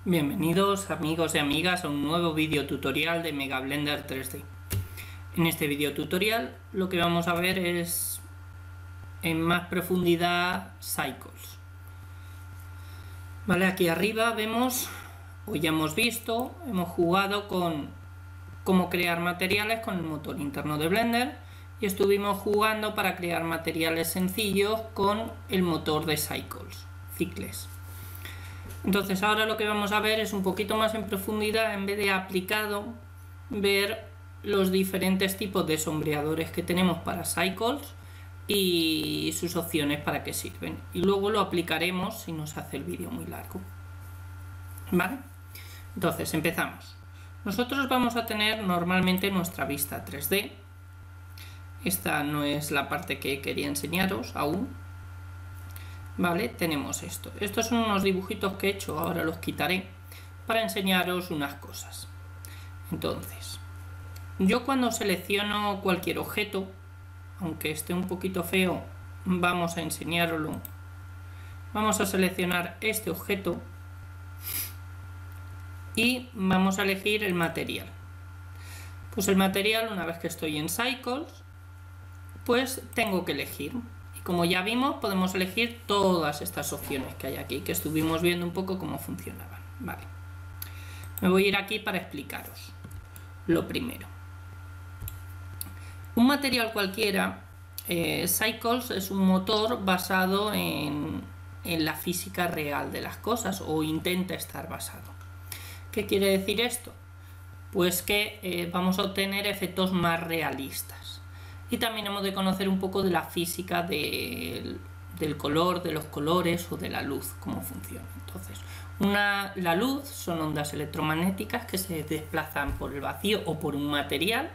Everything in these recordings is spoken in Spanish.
Bienvenidos amigos y amigas a un nuevo vídeo tutorial de Mega Blender 3D. En este vídeo tutorial lo que vamos a ver es en más profundidad Cycles. Vale, aquí arriba vemos, o ya hemos visto, hemos jugado con cómo crear materiales con el motor interno de Blender y estuvimos jugando para crear materiales sencillos con el motor de Cycles. Entonces ahora lo que vamos a ver es un poquito más en profundidad, en vez de aplicado, ver los diferentes tipos de sombreadores que tenemos para Cycles y sus opciones para qué sirven. Y luego lo aplicaremos si nos hace el vídeo muy largo. ¿Vale? Entonces empezamos. Nosotros vamos a tener normalmente nuestra vista 3D. Esta no es la parte que quería enseñaros aún. Vale, tenemos esto. Estos son unos dibujitos que he hecho, ahora los quitaré para enseñaros unas cosas. Entonces, yo cuando selecciono cualquier objeto, aunque esté un poquito feo, vamos a enseñarlo. Vamos a seleccionar este objeto y vamos a elegir el material. Pues el material, una vez que estoy en Cycles, pues tengo que elegir. Como ya vimos, podemos elegir todas estas opciones que hay aquí, que estuvimos viendo un poco cómo funcionaban. Vale. Me voy a ir aquí para explicaros lo primero. Un material cualquiera, Cycles es un motor basado en la física real de las cosas, o intenta estar basado. ¿Qué quiere decir esto? Pues que vamos a obtener efectos más realistas. Y también hemos de conocer un poco de la física del color, de los colores o de la luz, cómo funciona. Entonces, la luz son ondas electromagnéticas que se desplazan por el vacío o por un material,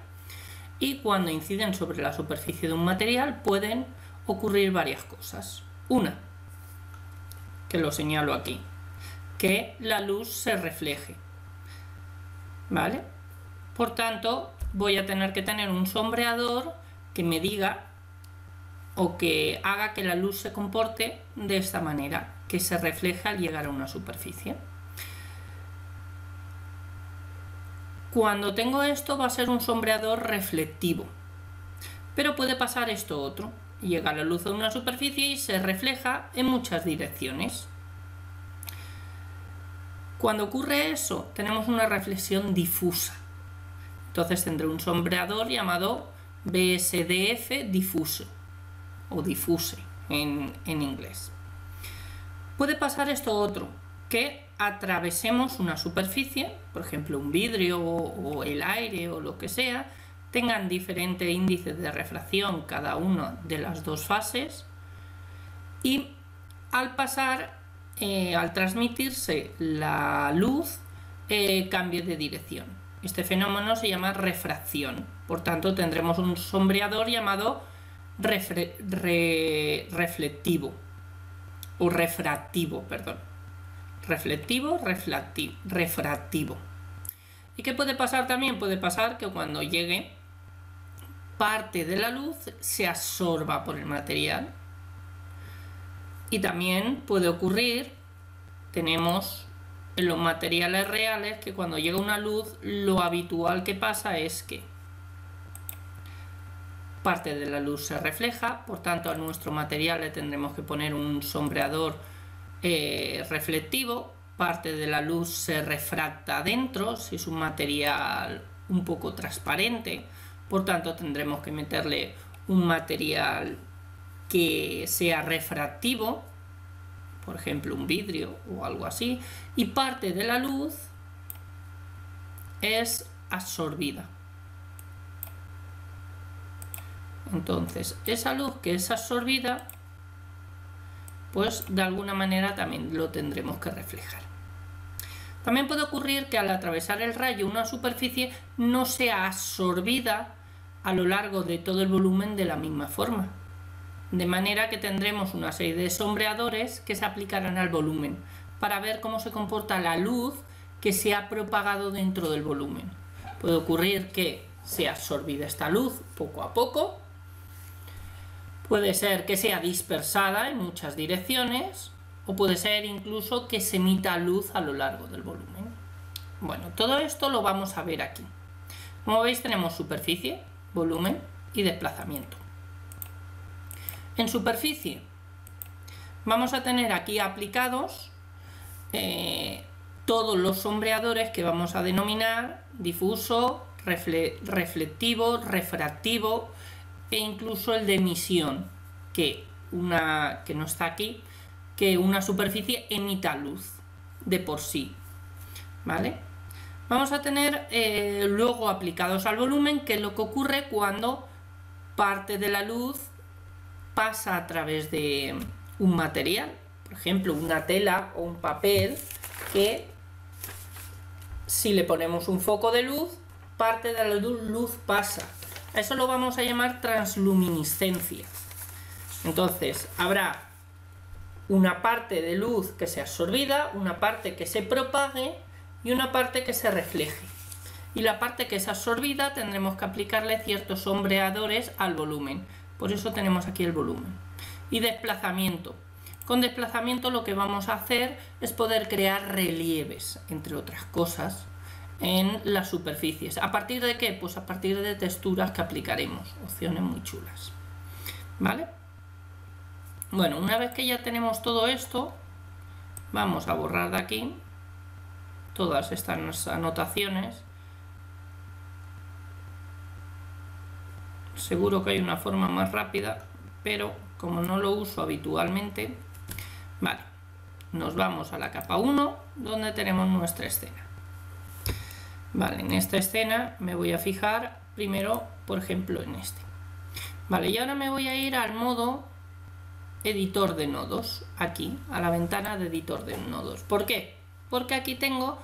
y cuando inciden sobre la superficie de un material pueden ocurrir varias cosas. Una, que lo señalo aquí, que la luz se refleje. ¿Vale? Por tanto, voy a tener que tener un sombreador que me diga o que haga que la luz se comporte de esta manera, que se refleje al llegar a una superficie. Cuando tengo esto va a ser un sombreador reflectivo, pero puede pasar esto otro, llega la luz a una superficie y se refleja en muchas direcciones. Cuando ocurre eso tenemos una reflexión difusa, entonces tendré un sombreador llamado BSDF difuso o diffuse en inglés. Puede pasar esto otro, que atravesemos una superficie, por ejemplo un vidrio o el aire o lo que sea, tengan diferentes índices de refracción cada una de las dos fases, y al pasar, al transmitirse la luz, cambie de dirección. Este fenómeno se llama refracción. Por tanto, tendremos un sombreador llamado reflectivo o refractivo, perdón. Refractivo. ¿Y qué puede pasar también? Puede pasar que cuando llegue, parte de la luz se absorba por el material. Y también puede ocurrir, tenemos en los materiales reales, que cuando llega una luz, lo habitual que pasa es que parte de la luz se refleja, por tanto a nuestro material le tendremos que poner un sombreador reflectivo, parte de la luz se refracta adentro, si es un material un poco transparente, por tanto tendremos que meterle un material que sea refractivo, por ejemplo un vidrio o algo así, y parte de la luz es absorbida. Entonces esa luz que es absorbida, pues de alguna manera también lo tendremos que reflejar. También puede ocurrir que al atravesar el rayo una superficie no sea absorbida a lo largo de todo el volumen de la misma forma, de manera que tendremos una serie de sombreadores que se aplicarán al volumen para ver cómo se comporta la luz que se ha propagado dentro del volumen. Puede ocurrir que sea absorbida esta luz poco a poco, puede ser que sea dispersada en muchas direcciones, o puede ser incluso que se emita luz a lo largo del volumen. Bueno, todo esto lo vamos a ver aquí. Como veis, tenemos superficie, volumen y desplazamiento. En superficie vamos a tener aquí aplicados todos los sombreadores que vamos a denominar difuso, reflectivo, refractivo e incluso el de emisión, que no está aquí, que una superficie emita luz de por sí, ¿vale? Vamos a tener luego aplicados al volumen, que es lo que ocurre cuando parte de la luz pasa a través de un material, por ejemplo una tela o un papel, que si le ponemos un foco de luz, parte de la luz pasa. A eso lo vamos a llamar transluminiscencia. Entonces habrá una parte de luz que sea absorbida, una parte que se propague y una parte que se refleje. Y la parte que es absorbida tendremos que aplicarle ciertos sombreadores al volumen. Por eso tenemos aquí el volumen. Y desplazamiento. Con desplazamiento lo que vamos a hacer es poder crear relieves, entre otras cosas, en las superficies. ¿A partir de qué? Pues a partir de texturas que aplicaremos. Opciones muy chulas, ¿vale? Bueno, una vez que ya tenemos todo esto, vamos a borrar de aquí todas estas anotaciones. Seguro que hay una forma más rápida, pero como no lo uso habitualmente, vale, nos vamos a la capa 1, donde tenemos nuestra escena. Vale, en esta escena me voy a fijar primero, por ejemplo, en este. Vale, y ahora me voy a ir al modo editor de nodos, aquí, a la ventana de editor de nodos. ¿Por qué? Porque aquí tengo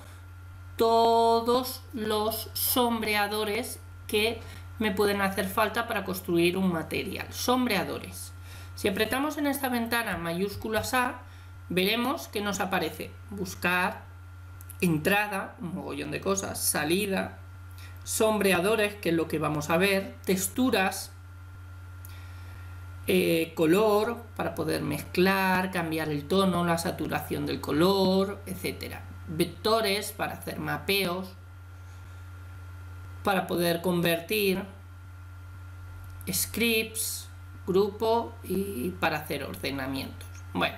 todos los sombreadores que me pueden hacer falta para construir un material. Sombreadores. Si apretamos en esta ventana mayúsculas A, veremos que nos aparece buscar, entrada, un mogollón de cosas, salida, sombreadores, que es lo que vamos a ver, texturas, color, para poder mezclar, cambiar el tono, la saturación del color, etcétera. Vectores, para hacer mapeos, para poder convertir, scripts, grupo y para hacer ordenamientos. Bueno,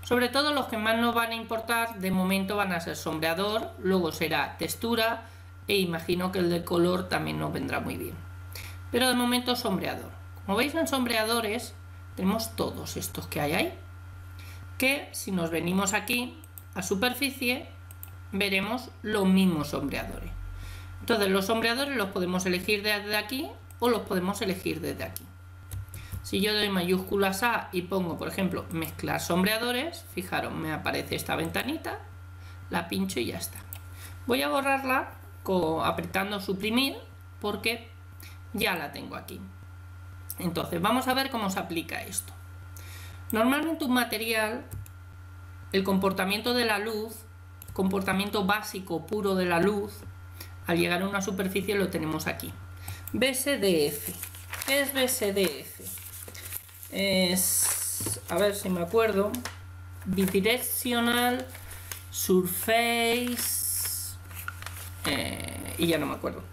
sobre todo los que más nos van a importar de momento van a ser sombreador, luego será textura e imagino que el de color también nos vendrá muy bien. Pero de momento sombreador. Como veis, en sombreadores tenemos todos estos que hay ahí, que si nos venimos aquí a superficie veremos los mismos sombreadores. Entonces los sombreadores los podemos elegir desde aquí o los podemos elegir desde aquí. Si yo doy mayúsculas A y pongo, por ejemplo, mezclar sombreadores, fijaros, me aparece esta ventanita, la pincho y ya está. Voy a borrarla apretando suprimir porque ya la tengo aquí. Entonces vamos a ver cómo se aplica esto. Normalmente un material, el comportamiento de la luz, comportamiento básico puro de la luz, al llegar a una superficie lo tenemos aquí. BSDF. ¿Qué es BSDF? Es, a ver si me acuerdo, Bidirectional Surface, y ya no me acuerdo.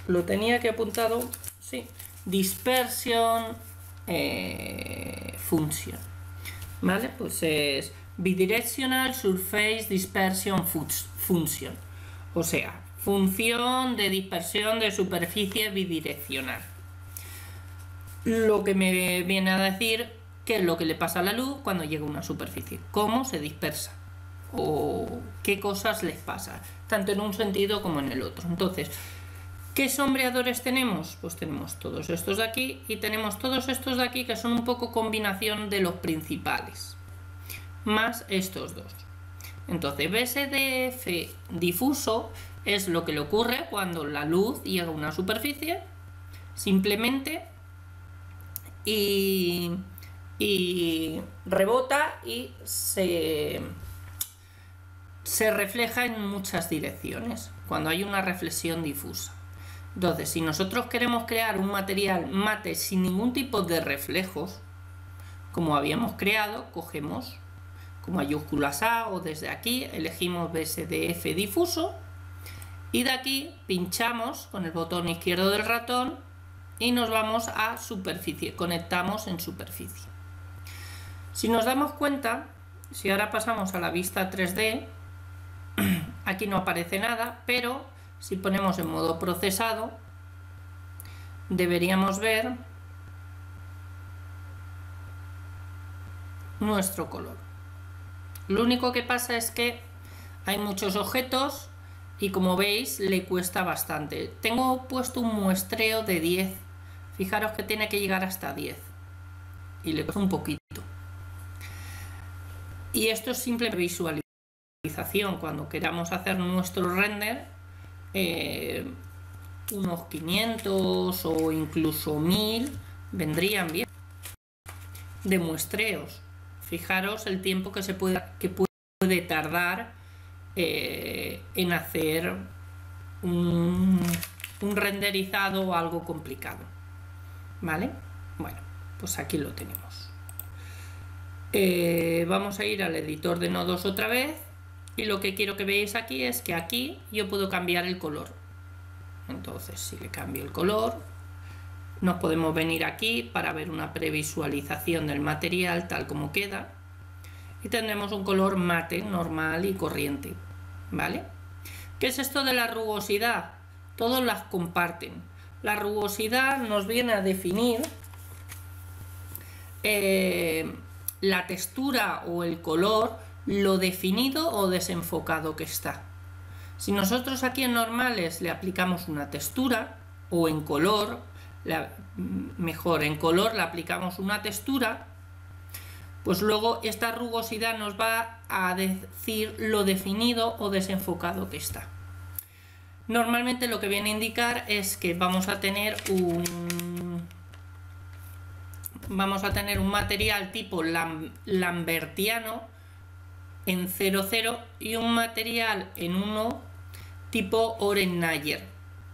Lo tenía que apuntado, sí. Dispersion Function. ¿Vale? Pues es Bidirectional Surface Dispersion Function. O sea, función de dispersión de superficie bidireccional. Lo que me viene a decir qué es lo que le pasa a la luz cuando llega a una superficie, cómo se dispersa o qué cosas les pasa, tanto en un sentido como en el otro. Entonces, ¿qué sombreadores tenemos? Pues tenemos todos estos de aquí y tenemos todos estos de aquí que son un poco combinación de los principales, más estos dos. Entonces, BSDF difuso es lo que le ocurre cuando la luz llega a una superficie, simplemente y rebota y se refleja en muchas direcciones cuando hay una reflexión difusa. Entonces, si nosotros queremos crear un material mate sin ningún tipo de reflejos, como habíamos creado, cogemos con mayúsculas A o desde aquí elegimos BSDF difuso y de aquí pinchamos con el botón izquierdo del ratón y nos vamos a superficie, conectamos en superficie. Si nos damos cuenta, si ahora pasamos a la vista 3D, aquí no aparece nada, pero si ponemos en modo procesado, deberíamos ver nuestro color. Lo único que pasa es que hay muchos objetos y como veis le cuesta bastante. Tengo puesto un muestreo de 10. Fijaros que tiene que llegar hasta 10 y le cuesta un poquito. Y esto es simple visualización. Cuando queramos hacer nuestro render, unos 500 o incluso 1000 vendrían bien de muestreos. Fijaros el tiempo que puede tardar en hacer un renderizado o algo complicado, ¿vale? Bueno, pues aquí lo tenemos. Vamos a ir al editor de nodos otra vez y lo que quiero que veáis aquí es que aquí yo puedo cambiar el color. Entonces, si le cambio el color, nos podemos venir aquí para ver una previsualización del material tal como queda y tendremos un color mate, normal y corriente, ¿vale? ¿Qué es esto de la rugosidad? Todos las comparten. La rugosidad nos viene a definir la textura o el color, lo definido o desenfocado que está. Si nosotros aquí en normales le aplicamos una textura o en color, mejor en color le aplicamos una textura, pues luego esta rugosidad nos va a decir lo definido o desenfocado que está. Normalmente lo que viene a indicar es que vamos a tener un material tipo lambertiano en 00 y un material en 1 tipo Oren-Nayar,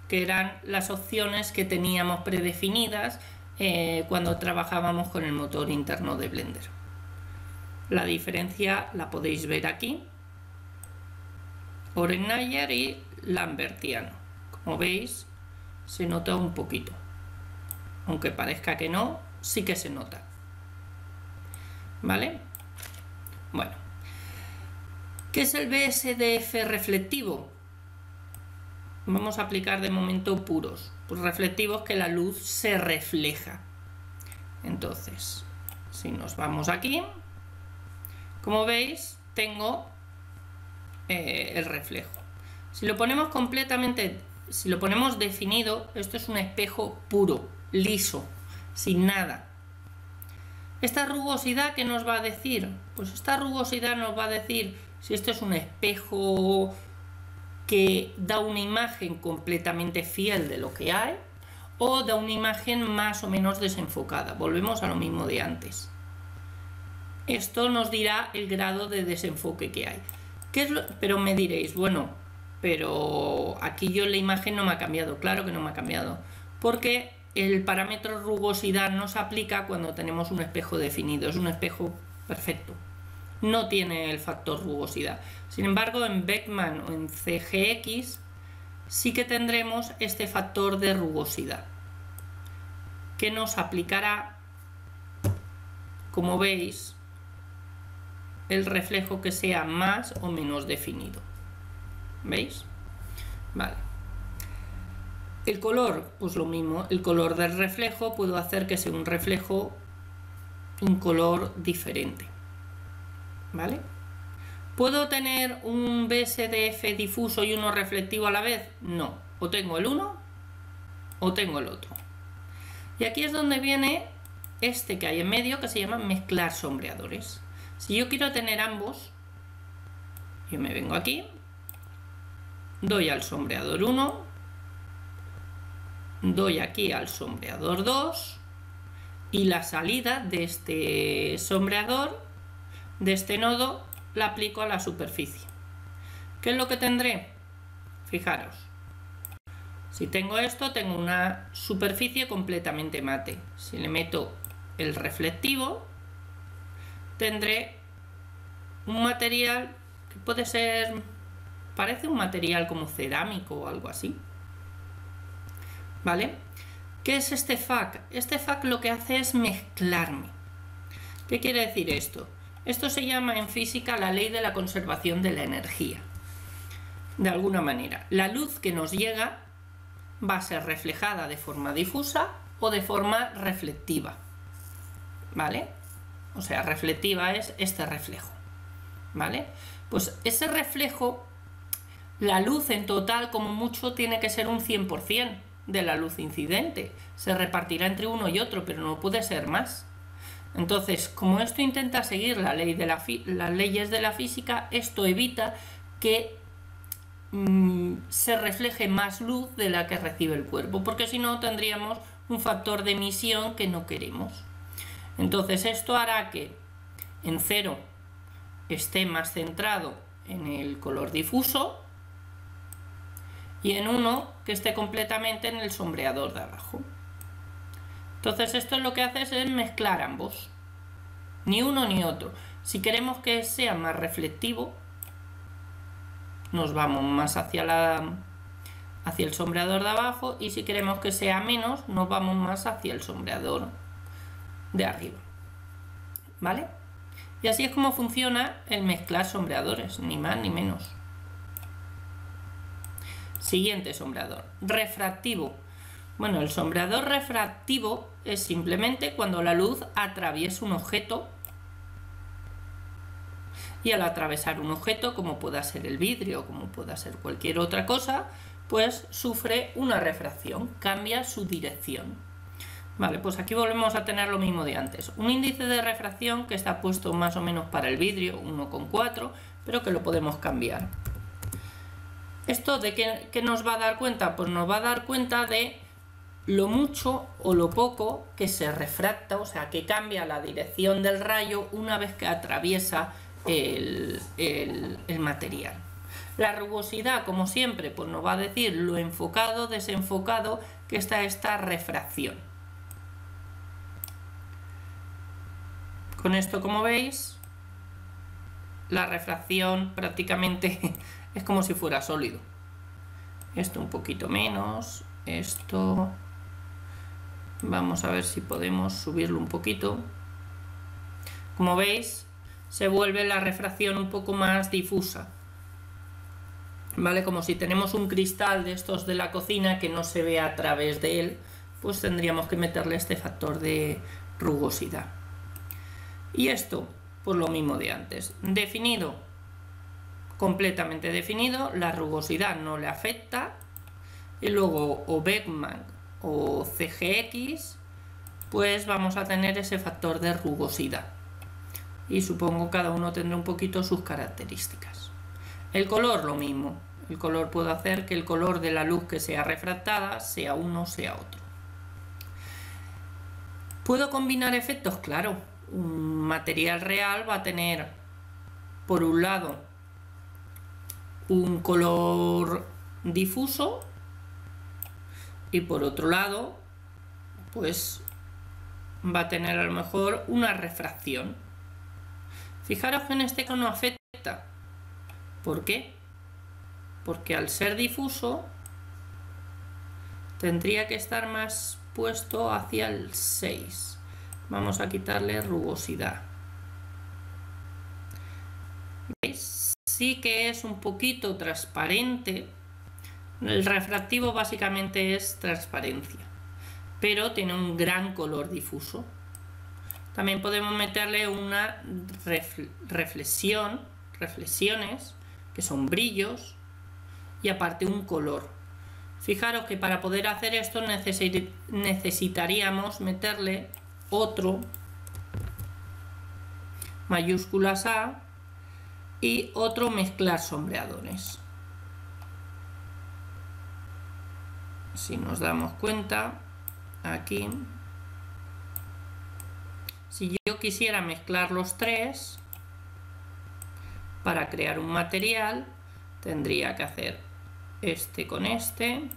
que eran las opciones que teníamos predefinidas cuando trabajábamos con el motor interno de Blender. La diferencia la podéis ver aquí, Oren-Nayar y lambertiano. Como veis, se nota un poquito, aunque parezca que no, sí que se nota, ¿vale? Bueno, ¿qué es el BSDF reflectivo? Vamos a aplicar de momento puros, pues reflectivos, que la luz se refleja. Entonces, si nos vamos aquí, como veis, tengo el reflejo. Si lo ponemos completamente, si lo ponemos definido, esto es un espejo puro, liso, sin nada. ¿Esta rugosidad qué nos va a decir? Pues esta rugosidad nos va a decir si esto es un espejo que da una imagen completamente fiel de lo que hay o da una imagen más o menos desenfocada. Volvemos a lo mismo de antes. Esto nos dirá el grado de desenfoque que hay. Pero me diréis, bueno, pero aquí yo la imagen no me ha cambiado. Claro que no me ha cambiado, porque el parámetro rugosidad no se aplica cuando tenemos un espejo definido. Es un espejo perfecto, no tiene el factor rugosidad. Sin embargo, en Beckman o en CGX sí que tendremos este factor de rugosidad, que nos aplicará, como veis, el reflejo que sea más o menos definido. ¿Veis? Vale. El color, pues lo mismo. El color del reflejo puedo hacer que sea un reflejo, un color diferente. ¿Vale? ¿Puedo tener un BSDF difuso y uno reflectivo a la vez? No. O tengo el uno o tengo el otro. Y aquí es donde viene este que hay en medio, que se llama mezclar sombreadores. Si yo quiero tener ambos, yo me vengo aquí, doy al sombreador 1, doy aquí al sombreador 2 y la salida de este sombreador, de este nodo, la aplico a la superficie. ¿Qué es lo que tendré? Fijaros, si tengo esto, tengo una superficie completamente mate. Si le meto el reflectivo, tendré un material que puede ser, parece un material como cerámico o algo así, ¿vale? ¿Qué es este FAC? Este FAC lo que hace es mezclarme. ¿Qué quiere decir esto? Esto se llama en física la ley de la conservación de la energía. De alguna manera, la luz que nos llega va a ser reflejada de forma difusa o de forma reflectiva, ¿vale? O sea, reflectiva es este reflejo, ¿vale? Pues ese reflejo, la luz en total como mucho tiene que ser un 100% de la luz incidente. Se repartirá entre uno y otro, pero no puede ser más. Entonces, como esto intenta seguir la ley de las leyes de la física, esto evita que se refleje más luz de la que recibe el cuerpo, porque si no tendríamos un factor de emisión que no queremos. Entonces esto hará que en 0 esté más centrado en el color difuso y en 1 que esté completamente en el sombreador de abajo. Entonces esto lo que hace es mezclar ambos, ni uno ni otro. Si queremos que sea más reflectivo, nos vamos más hacia el sombreador de abajo, y si queremos que sea menos, nos vamos más hacia el sombreador de arriba, ¿vale? Y así es como funciona el mezclar sombreadores, ni más ni menos. Siguiente sombreador, refractivo. Bueno, el sombreador refractivo es simplemente cuando la luz atraviesa un objeto, y al atravesar un objeto, como pueda ser el vidrio, como pueda ser cualquier otra cosa, pues sufre una refracción, cambia su dirección. Vale, pues aquí volvemos a tener lo mismo de antes. Un índice de refracción que está puesto más o menos para el vidrio, 1,4, pero que lo podemos cambiar. ¿Esto de qué nos va a dar cuenta? Pues nos va a dar cuenta de lo mucho o lo poco que se refracta, o sea, que cambia la dirección del rayo una vez que atraviesa el material. La rugosidad, como siempre, pues nos va a decir lo enfocado, desenfocado que está esta refracción. Con esto, como veis, la refracción prácticamente es como si fuera sólido. Esto un poquito menos, esto vamos a ver si podemos subirlo un poquito. Como veis, se vuelve la refracción un poco más difusa, ¿vale? Como si tenemos un cristal de estos de la cocina que no se ve a través de él, pues tendríamos que meterle este factor de rugosidad. Y esto, pues lo mismo de antes, definido, completamente definido, la rugosidad no le afecta, y luego o Beckmann o CGX, pues vamos a tener ese factor de rugosidad. Y supongo cada uno tendrá un poquito sus características. El color lo mismo. El color puede hacer que el color de la luz que sea refractada sea uno o sea otro. ¿Puedo combinar efectos? Claro. Un material real va a tener, por un lado, un color difuso y por otro lado, pues va a tener a lo mejor una refracción. Fijaros que en este caso no afecta. ¿Por qué? Porque al ser difuso tendría que estar más puesto hacia el 6. Vamos a quitarle rugosidad. ¿Veis? Sí que es un poquito transparente. El refractivo básicamente es transparencia, pero tiene un gran color difuso. También podemos meterle una reflexiones, que son brillos, y aparte un color. Fijaros que para poder hacer esto necesitaríamos meterle otro, mayúsculas A, y otro mezclar sombreadores. Si nos damos cuenta, aquí, si yo quisiera mezclar los tres para crear un material, tendría que hacer este con este,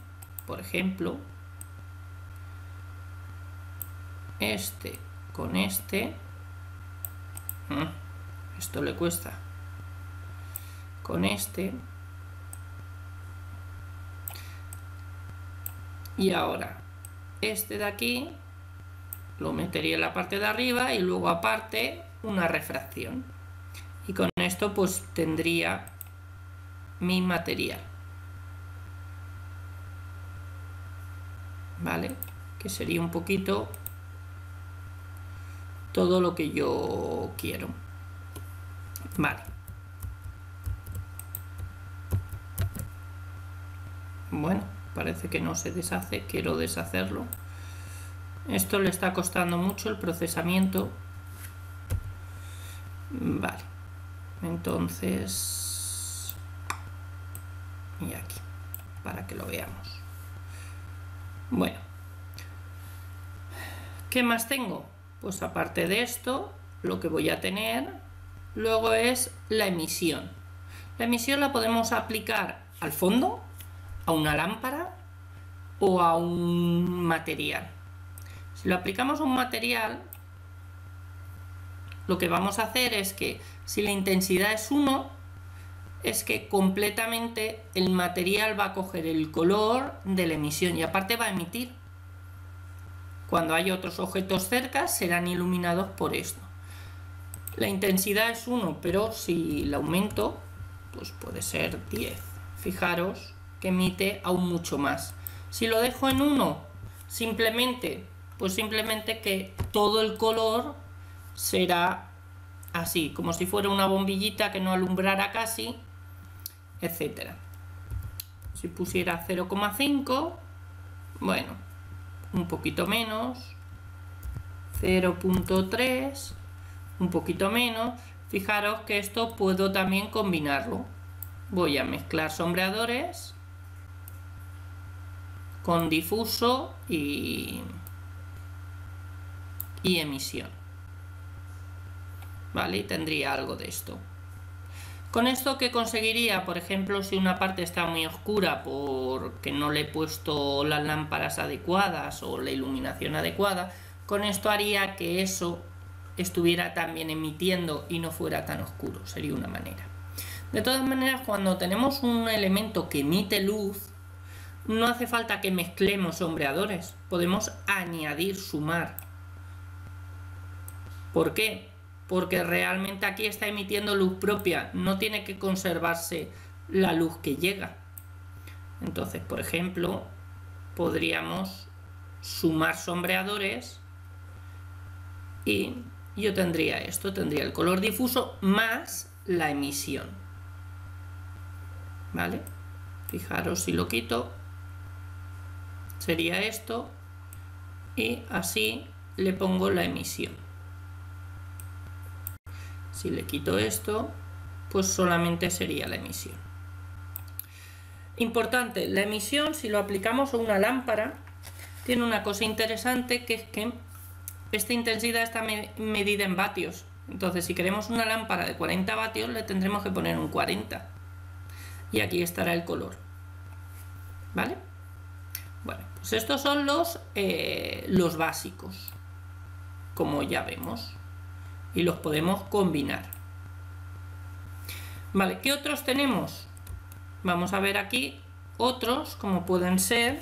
por ejemplo, este con este, Esto le cuesta. Con este. Y ahora, este de aquí lo metería en la parte de arriba y luego aparte una refracción. Y con esto pues tendría mi material. ¿Vale? Que sería un poquito todo lo que yo quiero. Vale. Bueno, parece que no se deshace, quiero deshacerlo. Esto le está costando mucho el procesamiento. Vale. Entonces, y aquí, para que lo veamos. Bueno, ¿qué más tengo? Pues aparte de esto, lo que voy a tener luego es la emisión. La emisión la podemos aplicar al fondo, a una lámpara o a un material. Si lo aplicamos a un material, lo que vamos a hacer es que si la intensidad es 1, es que completamente el material va a coger el color de la emisión y aparte va a emitir. Cuando hay otros objetos cerca serán iluminados por esto. La intensidad es 1, pero si la aumento, pues puede ser 10. Fijaros que emite aún mucho más. Si lo dejo en 1, simplemente que todo el color será así, como si fuera una bombillita que no alumbrara casi, etcétera. Si pusiera 0,5, bueno, un poquito menos, 0,3, un poquito menos. Fijaros que esto puedo también combinarlo. Voy a mezclar sombreadores con difuso y emisión. ¿Vale? Y tendría algo de esto. Con esto, ¿qué conseguiría? Por ejemplo, si una parte está muy oscura porque no le he puesto las lámparas adecuadas o la iluminación adecuada, con esto haría que eso estuviera también emitiendo y no fuera tan oscuro. Sería una manera. De todas maneras, cuando tenemos un elemento que emite luz, no hace falta que mezclemos sombreadores. Podemos añadir, sumar. ¿Por qué? Porque realmente aquí está emitiendo luz propia, no tiene que conservarse la luz que llega. Entonces, por ejemplo, podríamos sumar sombreadores y yo tendría esto, tendría el color difuso más la emisión. ¿Vale? Fijaros, si lo quito, sería esto y así le pongo la emisión. Si le quito esto, pues solamente sería la emisión. Importante, la emisión, si lo aplicamos a una lámpara, tiene una cosa interesante, que es que esta intensidad está medida en vatios. Entonces, si queremos una lámpara de 40 vatios, le tendremos que poner un 40. Y aquí estará el color. ¿Vale? Bueno, pues estos son los básicos, como ya vemos. Y los podemos combinar. Vale, ¿qué otros tenemos? Vamos a ver aquí otros, como pueden ser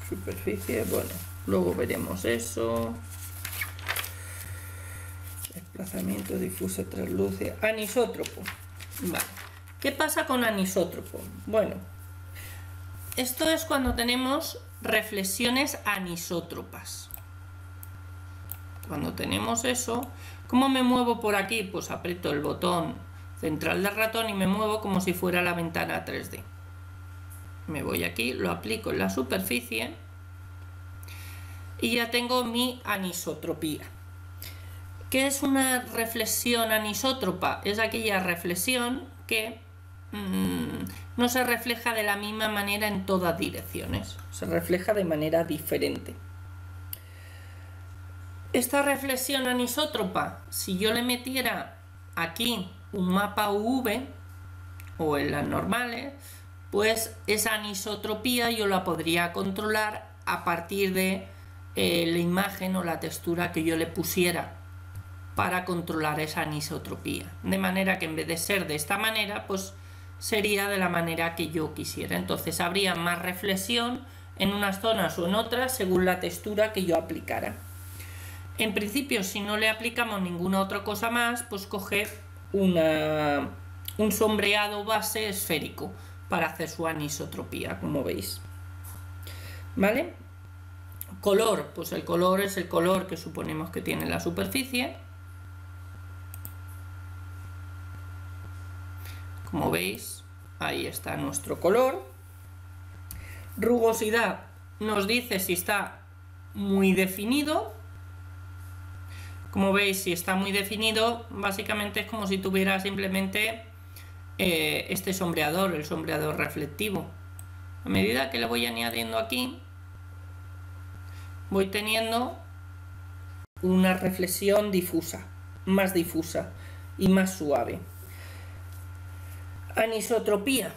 superficie, bueno, luego veremos eso. Desplazamiento, difuso, trasluce, anisótropo. Vale, ¿qué pasa con anisótropo? Bueno, esto es cuando tenemos reflexiones anisótropas. Cuando tenemos eso, ¿cómo me muevo por aquí? Pues aprieto el botón central del ratón y me muevo como si fuera la ventana 3D. Me voy aquí, lo aplico en la superficie y ya tengo mi anisotropía. ¿Qué es una reflexión anisótropa? Es aquella reflexión que no se refleja de la misma manera en todas direcciones, se refleja de manera diferente. Esta reflexión anisótropa, si yo le metiera aquí un mapa UV o en las normales, pues esa anisotropía yo la podría controlar a partir de la imagen o la textura que yo le pusiera para controlar esa anisotropía. De manera que en vez de ser de esta manera, pues sería de la manera que yo quisiera. Entonces habría más reflexión en unas zonas o en otras según la textura que yo aplicara. En principio, si no le aplicamos ninguna otra cosa más, pues coge un sombreado base esférico para hacer su anisotropía, como veis. ¿Vale? Color, pues el color es el color que suponemos que tiene la superficie. Como veis, ahí está nuestro color. Rugosidad nos dice si está muy definido. Como veis, si está muy definido, básicamente es como si tuviera simplemente este sombreador, el sombreador reflectivo. A medida que le voy añadiendo aquí, voy teniendo una reflexión difusa y más suave. Anisotropía.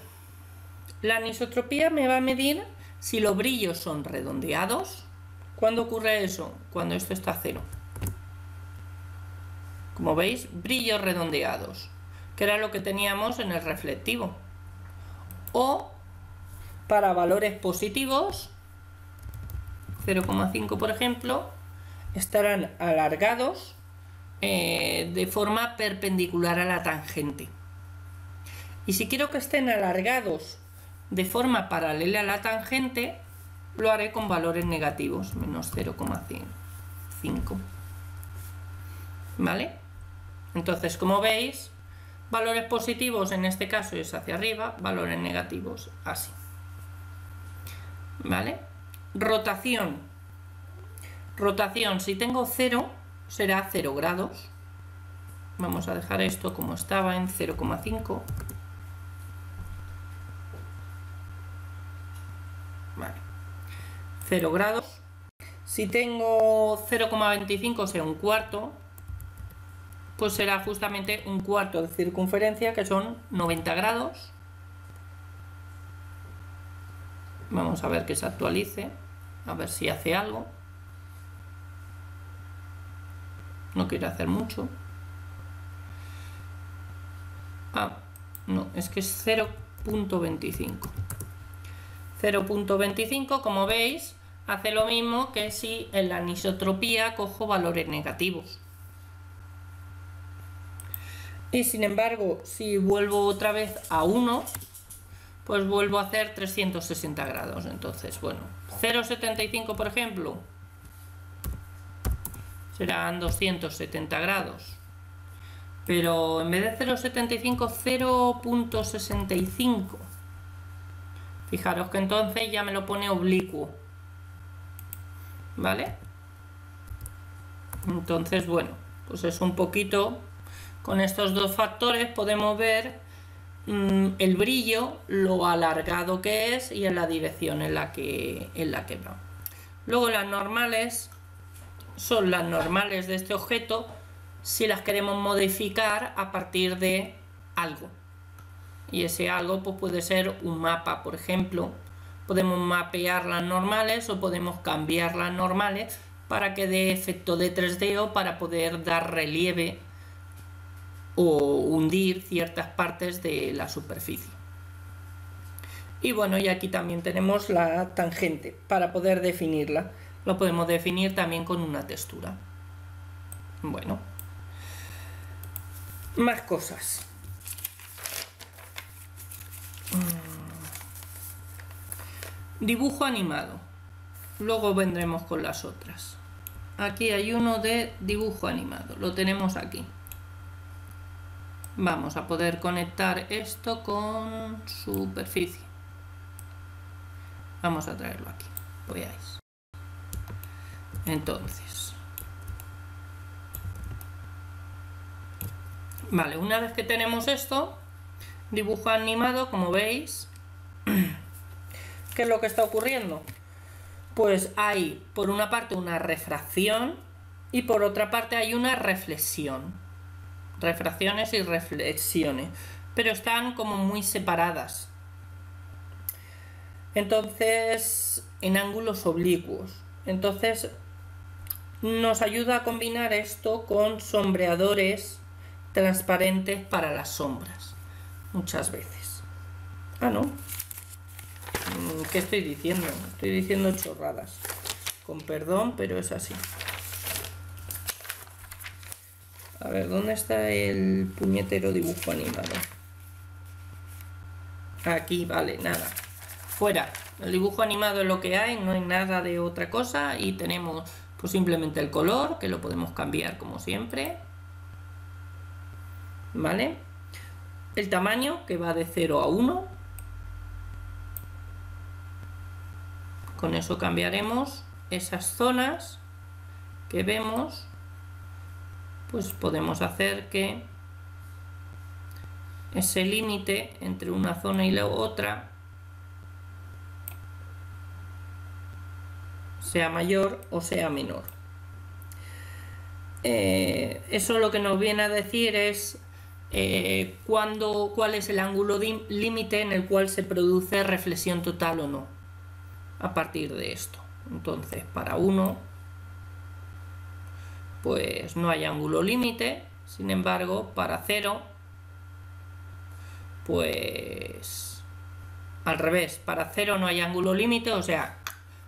La anisotropía me va a medir si los brillos son redondeados. ¿Cuándo ocurre eso? Cuando esto está a 0. Como veis, brillos redondeados, que era lo que teníamos en el reflectivo. O para valores positivos, 0,5 por ejemplo, estarán alargados de forma perpendicular a la tangente. Y si quiero que estén alargados de forma paralela a la tangente, lo haré con valores negativos, menos 0,5. ¿Vale? Entonces, como veis, valores positivos en este caso es hacia arriba, valores negativos así. ¿Vale? Rotación. Rotación, si tengo 0, será 0 grados. Vamos a dejar esto como estaba en 0,5. Vale. 0 grados. Si tengo 0,25, o sea, un cuarto, pues será justamente un cuarto de circunferencia, que son 90 grados. Vamos a ver que se actualice, a ver si hace algo. No quiere hacer mucho. Ah, no, es que es 0,25. 0,25, como veis, hace lo mismo que si en la anisotropía cojo valores negativos. Y sin embargo, si vuelvo otra vez a 1, pues vuelvo a hacer 360 grados. Entonces, bueno, 0,75 por ejemplo, serán 270 grados. Pero en vez de 0,75, 0,65. Fijaros que entonces ya me lo pone oblicuo. ¿Vale? Entonces, bueno, pues es un poquito... Con estos dos factores podemos ver el brillo, lo alargado que es y en la dirección en la que va. Luego las normales son las normales de este objeto si las queremos modificar a partir de algo. Y ese algo pues puede ser un mapa, por ejemplo. Podemos mapear las normales o podemos cambiar las normales para que dé efecto de 3D o para poder dar relieve o hundir ciertas partes de la superficie. Y bueno, y aquí también tenemos la tangente para poder definirla. Lo podemos definir también con una textura. Bueno, más cosas. Dibujo animado. Luego vendremos con las otras. Aquí hay uno de dibujo animado. Lo tenemos aquí. Vamos a poder conectar esto con superficie. Vamos a traerlo aquí. Veáis. Entonces. Vale, una vez que tenemos esto, dibujo animado, como veis, ¿qué es lo que está ocurriendo? Pues hay por una parte una refracción y por otra parte hay una reflexión. Refracciones y reflexiones, pero están como muy separadas. Entonces, en ángulos oblicuos. Entonces, nos ayuda a combinar esto con sombreadores transparentes para las sombras, muchas veces. Ah, ¿no? ¿Qué estoy diciendo? Estoy diciendo chorradas. Con perdón, pero es así. A ver, ¿dónde está el puñetero dibujo animado? Aquí, vale, nada. Fuera. El dibujo animado es lo que hay, no hay nada de otra cosa. Y tenemos pues simplemente el color, que lo podemos cambiar como siempre. ¿Vale? El tamaño, que va de 0 a 1. Con eso cambiaremos esas zonas que vemos. Pues podemos hacer que ese límite entre una zona y la otra sea mayor o sea menor. Eso lo que nos viene a decir es cuál es el ángulo límite en el cual se produce reflexión total o no a partir de esto. Entonces, para 1 pues no hay ángulo límite, sin embargo para 0 pues al revés, para 0 no hay ángulo límite, o sea,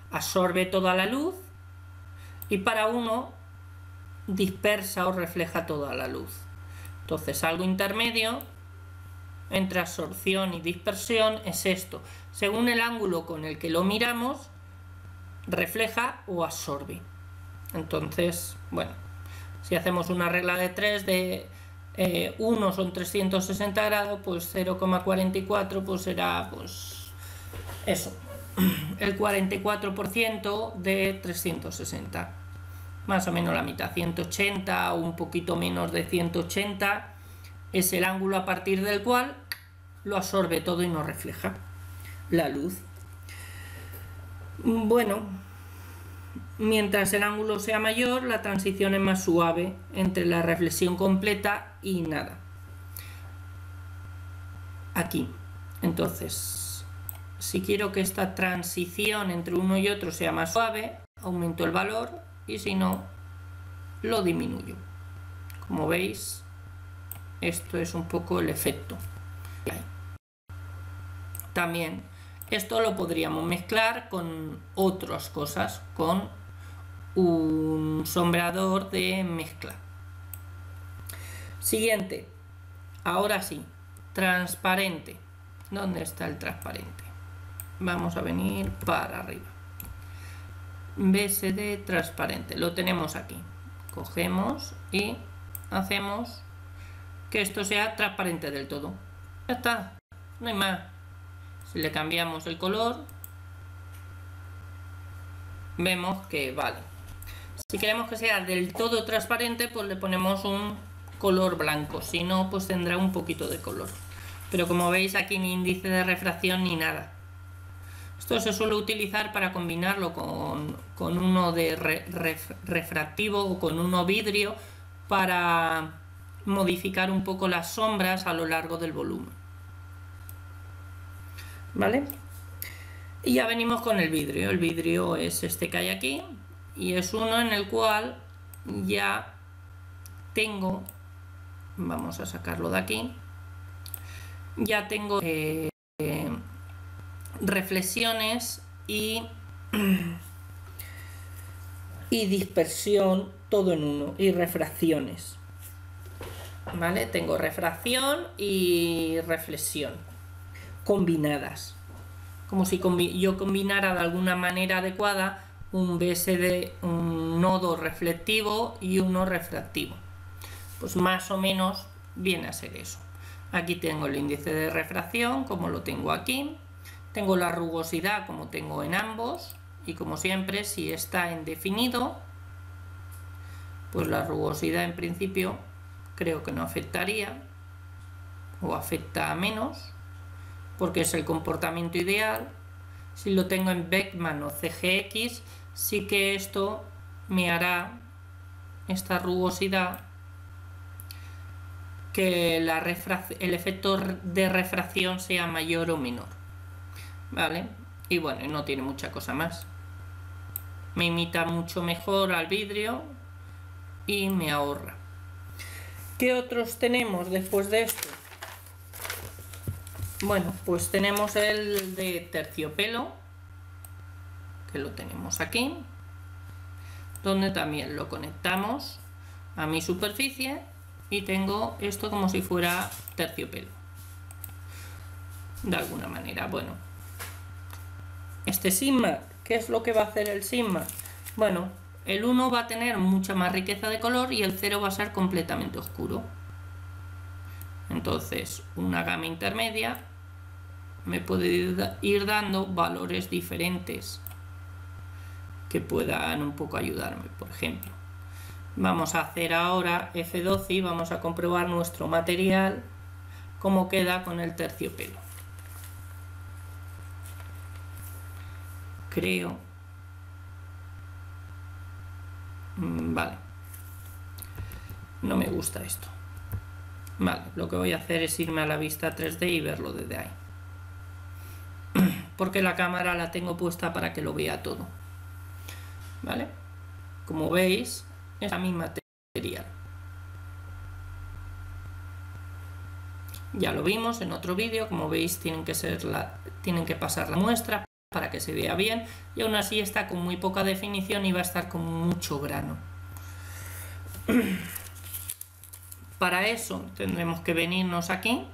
absorbe toda la luz, y para 1 dispersa o refleja toda la luz. Entonces, algo intermedio entre absorción y dispersión es esto. Según el ángulo con el que lo miramos, refleja o absorbe. Entonces, bueno, si hacemos una regla de 3 de 1 son 360 grados, pues 0,44 pues será pues eso, el 44% de 360, más o menos la mitad, 180 o un poquito menos de 180 es el ángulo a partir del cual lo absorbe todo y no refleja la luz. Bueno, mientras el ángulo sea mayor, la transición es más suave entre la reflexión completa y nada. Aquí. Entonces, si quiero que esta transición entre uno y otro sea más suave, aumento el valor, y si no, lo disminuyo. Como veis, esto es un poco el efecto. También esto lo podríamos mezclar con otras cosas, con un sombreador de mezcla. Siguiente, ahora sí, transparente. ¿Dónde está el transparente? Vamos a venir para arriba. BSD transparente, lo tenemos aquí. Cogemos y hacemos que esto sea transparente del todo. Ya está, no hay más. Si le cambiamos el color, vemos que vale. Si queremos que sea del todo transparente, pues le ponemos un color blanco, si no, pues tendrá un poquito de color. Pero como veis, aquí ni índice de refracción ni nada. Esto se suele utilizar para combinarlo con uno de refractivo o con uno vidrio para modificar un poco las sombras a lo largo del volumen. ¿Vale? Y ya venimos con el vidrio. El vidrio es este que hay aquí y es uno en el cual ya tengo, vamos a sacarlo de aquí, ya tengo reflexiones y dispersión todo en uno, y refracciones. ¿Vale? Tengo refracción y reflexión combinadas, como si yo combinara de alguna manera adecuada un BSD, un nodo reflectivo y uno refractivo. Pues más o menos viene a ser eso. Aquí tengo el índice de refracción, como lo tengo aquí. Tengo la rugosidad, como tengo en ambos. Y como siempre, si está en definido, pues la rugosidad en principio creo que no afectaría, o afecta a menos, porque es el comportamiento ideal. Si lo tengo en Beckman o CGX, sí que esto me hará esta rugosidad que el efecto de refracción sea mayor o menor. ¿Vale? y bueno, no tiene mucha cosa más. Me imita mucho mejor al vidrio y me ahorra. ¿Qué otros tenemos después de esto? Bueno, pues tenemos el de terciopelo, que lo tenemos aquí, donde también lo conectamos a mi superficie y tengo esto como si fuera terciopelo, de alguna manera. Bueno, este Sigma, ¿qué es lo que va a hacer el Sigma? Bueno, el 1 va a tener mucha más riqueza de color y el 0 va a ser completamente oscuro. Entonces, una gama intermedia me puede ir dando valores diferentes que puedan un poco ayudarme. Por ejemplo, vamos a hacer ahora F12 y vamos a comprobar nuestro material, cómo queda con el terciopelo. Creo. Vale. No me gusta esto. Vale, lo que voy a hacer es irme a la vista 3D y verlo desde ahí. Porque la cámara la tengo puesta para que lo vea todo. ¿Vale? Como veis, es la misma material. Ya lo vimos en otro vídeo, como veis tienen que pasar la muestra para que se vea bien, y aún así está con muy poca definición y va a estar con mucho grano. Para eso tendremos que venirnos aquí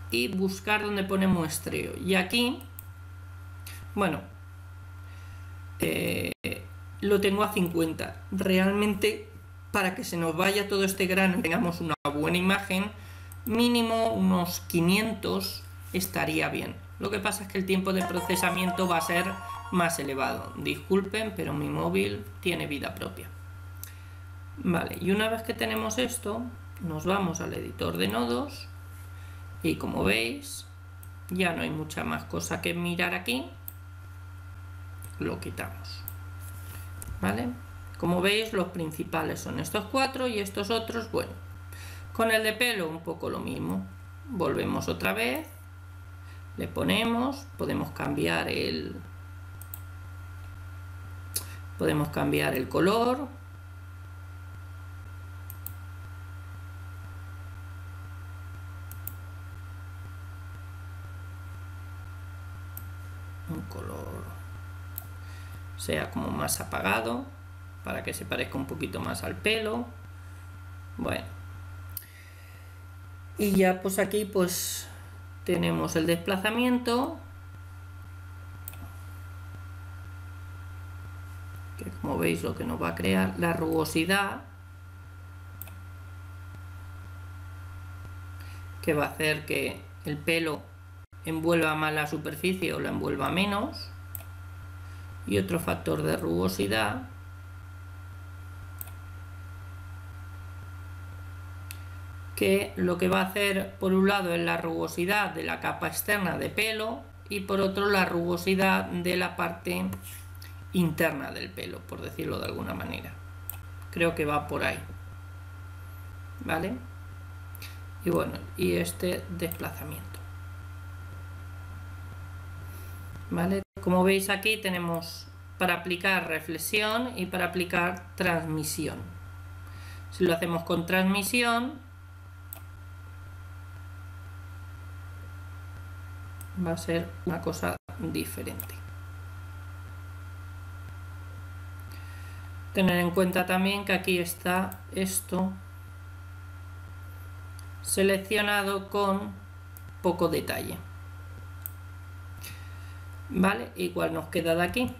y buscar donde pone muestreo, y aquí, bueno, lo tengo a 50. Realmente, para que se nos vaya todo este grano y tengamos una buena imagen, mínimo unos 500 estaría bien. Lo que pasa es que el tiempo de procesamiento va a ser más elevado. Disculpen, pero mi móvil tiene vida propia. Vale, y una vez que tenemos esto, nos vamos al editor de nodos y como veis, ya no hay mucha más cosa que mirar aquí. Lo quitamos. ¿Vale? Como veis, los principales son estos 4 y estos otros, bueno. Con el de pelo un poco lo mismo. Volvemos otra vez, le ponemos, podemos cambiar el color. Un color sea como más apagado para que se parezca un poquito más al pelo. Bueno, y ya pues aquí pues tenemos el desplazamiento, que como veis lo que nos va a crear, la rugosidad, que va a hacer que el pelo envuelva más la superficie o la envuelva menos, y otro factor de rugosidad que lo que va a hacer por un lado es la rugosidad de la capa externa de pelo y por otro la rugosidad de la parte interna del pelo, por decirlo de alguna manera. Creo que va por ahí, ¿vale? Y bueno, y este desplazamiento, ¿vale? Como veis aquí tenemos para aplicar reflexión y para aplicar transmisión. Si lo hacemos con transmisión, va a ser una cosa diferente. Tener en cuenta también que aquí está esto seleccionado con poco detalle. ¿Vale? Igual nos queda de aquí.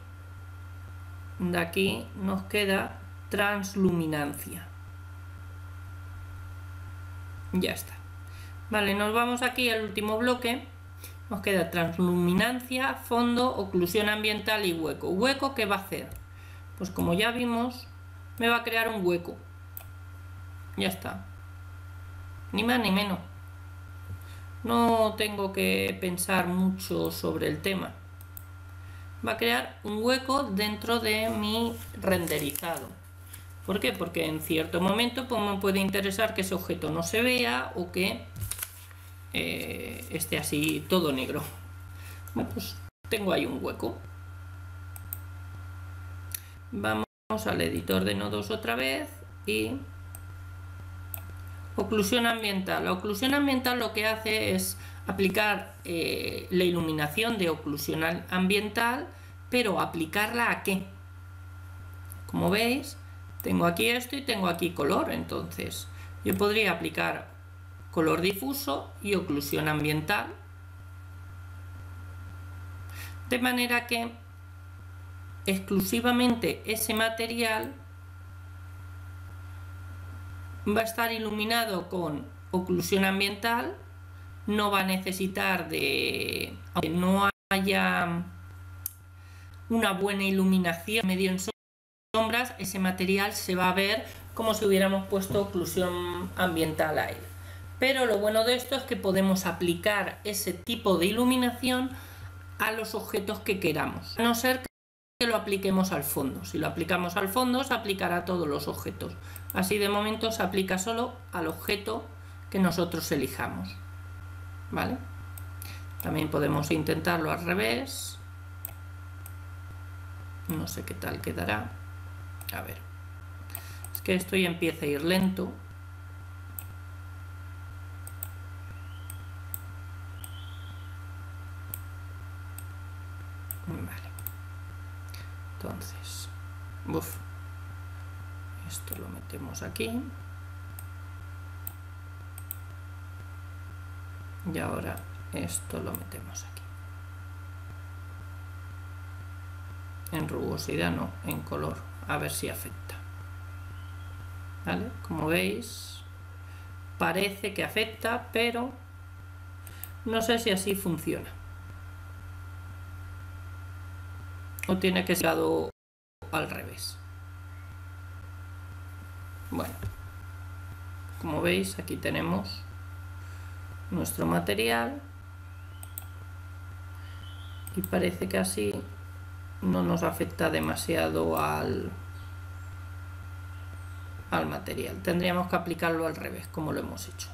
De aquí nos queda transluminancia. Ya está. Vale, nos vamos aquí al último bloque. Nos queda transluminancia, fondo, oclusión ambiental y hueco. ¿Hueco qué va a hacer? Pues como ya vimos, me va a crear un hueco. Ya está. Ni más ni menos. No tengo que pensar mucho sobre el tema. Va a crear un hueco dentro de mi renderizado. ¿Por qué? Porque en cierto momento pues, me puede interesar que ese objeto no se vea o que esté así todo negro. Bueno, pues tengo ahí un hueco. Vamos al editor de nodos otra vez y oclusión ambiental. La oclusión ambiental lo que hace es aplicar la iluminación de oclusión ambiental, pero ¿aplicarla a qué? Como veis, tengo aquí esto y tengo aquí color, entonces yo podría aplicar color difuso y oclusión ambiental, de manera que exclusivamente ese material va a estar iluminado con oclusión ambiental, no va a necesitar de, aunque no haya una buena iluminación medio en sombras, ese material se va a ver como si hubiéramos puesto oclusión ambiental a él. Pero lo bueno de esto es que podemos aplicar ese tipo de iluminación a los objetos que queramos, a no ser que lo apliquemos al fondo. Si lo aplicamos al fondo, se aplicará a todos los objetos. Así de momento se aplica solo al objeto que nosotros elijamos, ¿vale? También podemos intentarlo al revés. No sé qué tal quedará. A ver, es que esto ya empieza a ir lento. Vale. Entonces, esto lo metemos aquí. Y ahora esto lo metemos aquí. En rugosidad no, en color, a ver si afecta. ¿Vale? Como veis, parece que afecta, pero no sé si así funciona. O tiene que ser al revés. Bueno, como veis, aquí tenemos nuestro material y parece que así no nos afecta demasiado al material. Tendríamos que aplicarlo al revés, como lo hemos hecho.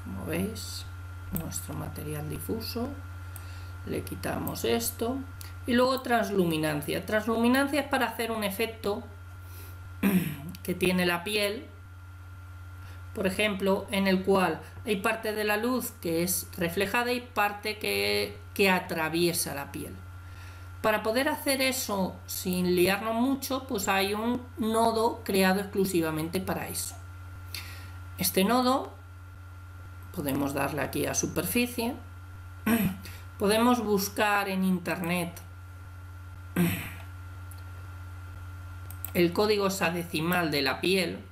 Como veis, nuestro material difuso, le quitamos esto y luego transluminancia. Transluminancia es para hacer un efecto que tiene la piel, por ejemplo, en el cual hay parte de la luz que es reflejada y parte que atraviesa la piel. Para poder hacer eso sin liarnos mucho, pues hay un nodo creado exclusivamente para eso. Este nodo, podemos darle aquí a superficie, podemos buscar en internet el código hexadecimal de la piel,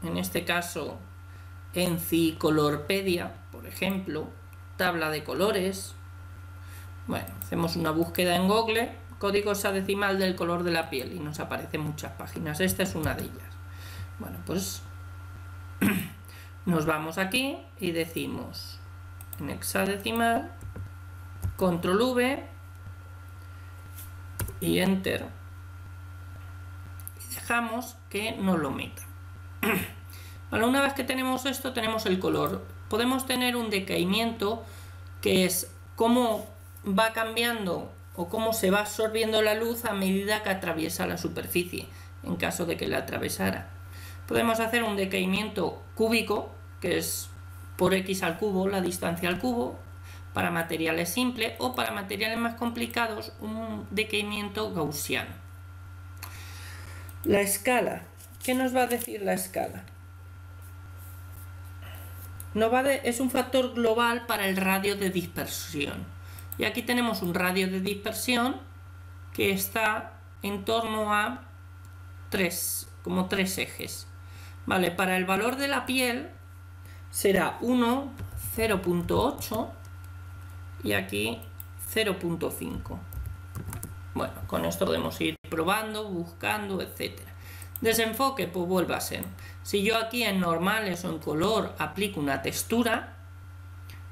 en este caso Enciclorpedia, por ejemplo, tabla de colores. Bueno, hacemos una búsqueda en Google, código hexadecimal del color de la piel, y nos aparecen muchas páginas. Esta es una de ellas. Bueno, pues nos vamos aquí y decimos en hexadecimal, control V y enter, y dejamos que nos lo meta. Bueno, una vez que tenemos esto, tenemos el color. Podemos tener un decaimiento, que es cómo va cambiando o cómo se va absorbiendo la luz a medida que atraviesa la superficie, en caso de que la atravesara. Podemos hacer un decaimiento cúbico, que es por x al cubo, la distancia al cubo, para materiales simples, o para materiales más complicados, un decaimiento gaussiano. La escala. ¿Qué nos va a decir la escala? Es un factor global para el radio de dispersión. Y aquí tenemos un radio de dispersión que está en torno a como tres ejes. Vale, para el valor de la piel será 1, 0.8 y aquí 0.5. Bueno, con esto podemos ir probando, buscando, etcétera. Desenfoque, pues vuelve a ser. Si yo aquí en normales o en color aplico una textura,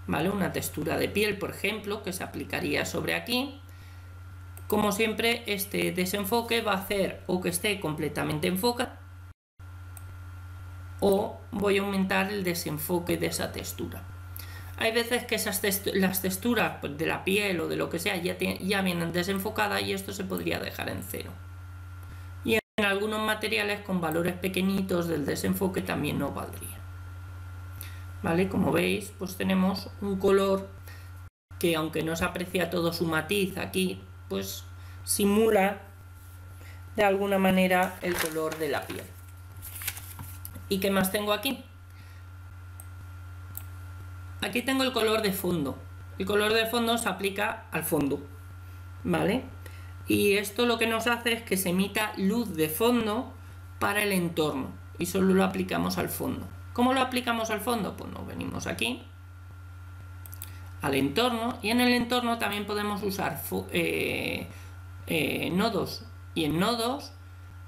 ¿vale? Una textura de piel, por ejemplo, que se aplicaría sobre aquí. Como siempre, este desenfoque va a hacer o que esté completamente enfocado o voy a aumentar el desenfoque de esa textura. Hay veces que las texturas de la piel o de lo que sea ya vienen desenfocadas y esto se podría dejar en 0. Y en algunos materiales con valores pequeñitos del desenfoque también nos valdría. ¿Vale? Como veis, pues tenemos un color que, aunque no se aprecia todo su matiz aquí, pues simula de alguna manera el color de la piel. ¿Y qué más tengo aquí? Aquí tengo el color de fondo. El color de fondo se aplica al fondo, ¿vale? Y esto lo que nos hace es que se emita luz de fondo para el entorno y solo lo aplicamos al fondo. ¿Cómo lo aplicamos al fondo? Pues nos venimos aquí al entorno, y en el entorno también podemos usar nodos, y en nodos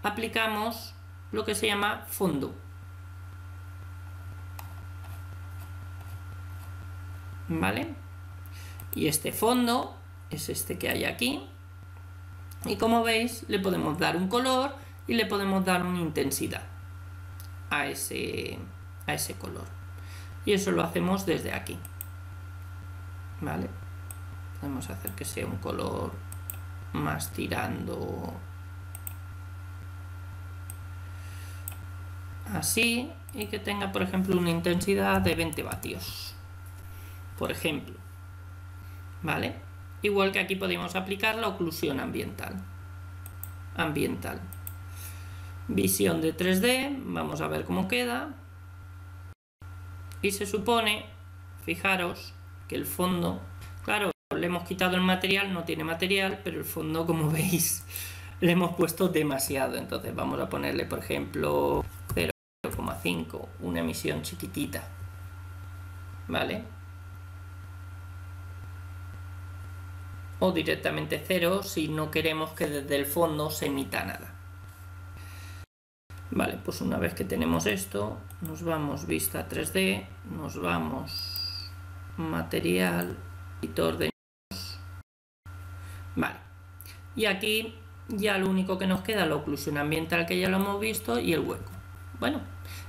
aplicamos lo que se llama fondo. ¿Vale? Y este fondo es este que hay aquí, y como veis le podemos dar un color y le podemos dar una intensidad a ese color, y eso lo hacemos desde aquí. ¿Vale? Podemos hacer que sea un color más tirando así, y que tenga, por ejemplo, una intensidad de 20 vatios, por ejemplo. ¿Vale? Igual que aquí podemos aplicar la oclusión ambiental. Visión de 3D, vamos a ver cómo queda. Y se supone, fijaros, que el fondo, claro, le hemos quitado el material, no tiene material, pero el fondo, como veis, le hemos puesto demasiado. Entonces vamos a ponerle, por ejemplo, 0,5, una emisión chiquitita. ¿Vale? O directamente 0 si no queremos que desde el fondo se emita nada. Vale, pues una vez que tenemos esto, nos vamos vista 3D, nos vamos material, editor de nodos. Vale, y aquí ya lo único que nos queda es la oclusión ambiental, que ya lo hemos visto, y el hueco. Bueno,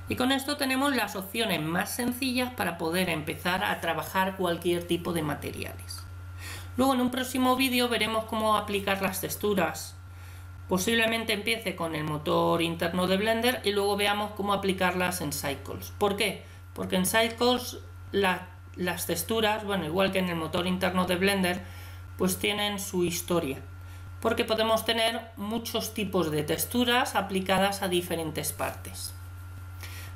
y con esto tenemos las opciones más sencillas para poder empezar a trabajar cualquier tipo de materiales. Luego en un próximo vídeo veremos cómo aplicar las texturas. Posiblemente empiece con el motor interno de Blender y luego veamos cómo aplicarlas en Cycles. ¿Por qué? Porque en Cycles las texturas, bueno, igual que en el motor interno de Blender, pues tienen su historia. Porque podemos tener muchos tipos de texturas aplicadas a diferentes partes.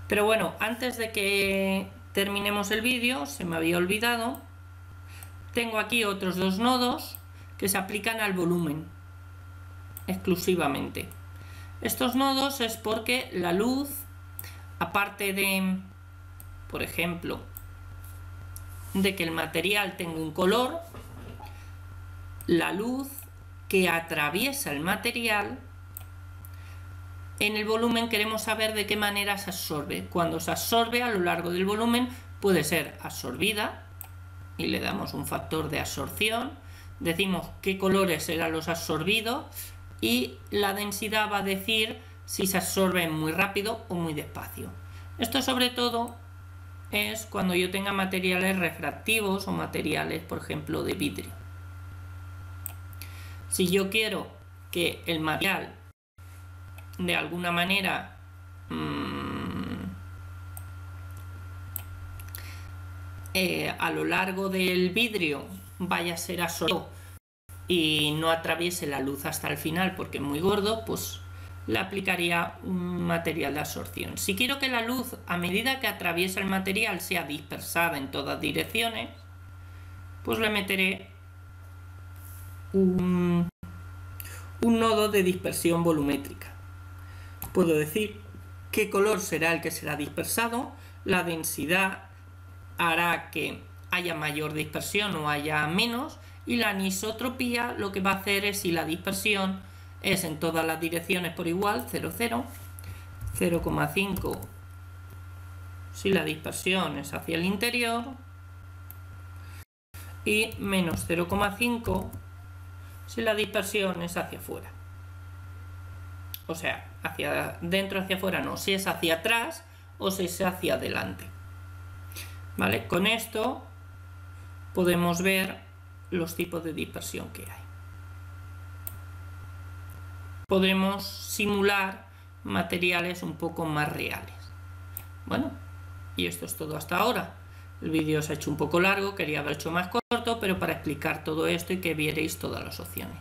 Pero bueno, antes de que terminemos el vídeo, se me había olvidado, tengo aquí otros dos nodos que se aplican al volumen exclusivamente. Estos nodos es porque la luz, aparte de, por ejemplo, de que el material tenga un color, la luz que atraviesa el material, en el volumen queremos saber de qué manera se absorbe. Cuando se absorbe a lo largo del volumen puede ser absorbida, y le damos un factor de absorción, decimos qué colores eran los absorbidos, y la densidad va a decir si se absorbe muy rápido o muy despacio. Esto sobre todo es cuando yo tenga materiales refractivos o materiales, por ejemplo, de vidrio. Si yo quiero que el material de alguna manera a lo largo del vidrio vaya a ser absorbido y no atraviese la luz hasta el final porque es muy gordo, pues le aplicaría un material de absorción. Si quiero que la luz, a medida que atraviesa el material, sea dispersada en todas direcciones, pues le meteré un nodo de dispersión volumétrica. Puedo decir qué color será el que será dispersado, la densidad hará que haya mayor dispersión o haya menos, y la anisotropía lo que va a hacer es, si la dispersión es en todas las direcciones por igual, 0, 0, 0,5 si la dispersión es hacia el interior, y menos 0,5 si la dispersión es hacia afuera. O sea, hacia dentro, hacia afuera no. Si es hacia atrás, o si es hacia adelante. ¿Vale? Con esto podemos ver los tipos de dispersión que hay. Podremos simular materiales un poco más reales. Bueno, y esto es todo hasta ahora. El vídeo se ha hecho un poco largo, quería haber hecho más corto, pero para explicar todo esto y que vierais todas las opciones.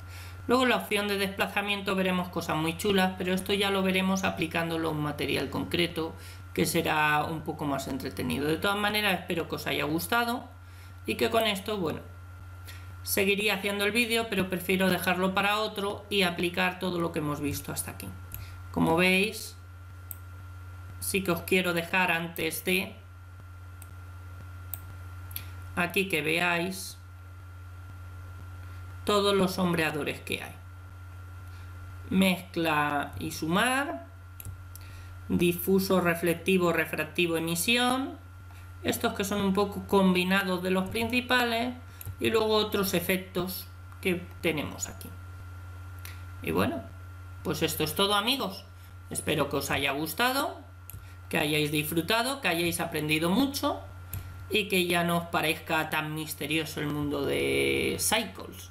Luego en la opción de desplazamiento veremos cosas muy chulas, pero esto ya lo veremos aplicándolo a un material concreto, que será un poco más entretenido. De todas maneras, espero que os haya gustado y que con esto, bueno, seguiría haciendo el vídeo, pero prefiero dejarlo para otro y aplicar todo lo que hemos visto hasta aquí. Como veis, sí que os quiero dejar antes de aquí que veáis todos los sombreadores que hay. Mezcla y sumar, difuso, reflectivo, refractivo, emisión, estos que son un poco combinados de los principales, y luego otros efectos que tenemos aquí. Y bueno, pues esto es todo, amigos. Espero que os haya gustado, que hayáis disfrutado, que hayáis aprendido mucho y que ya no os parezca tan misterioso el mundo de Cycles.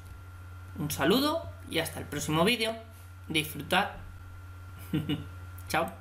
Un saludo y hasta el próximo vídeo. Disfrutad. Chao.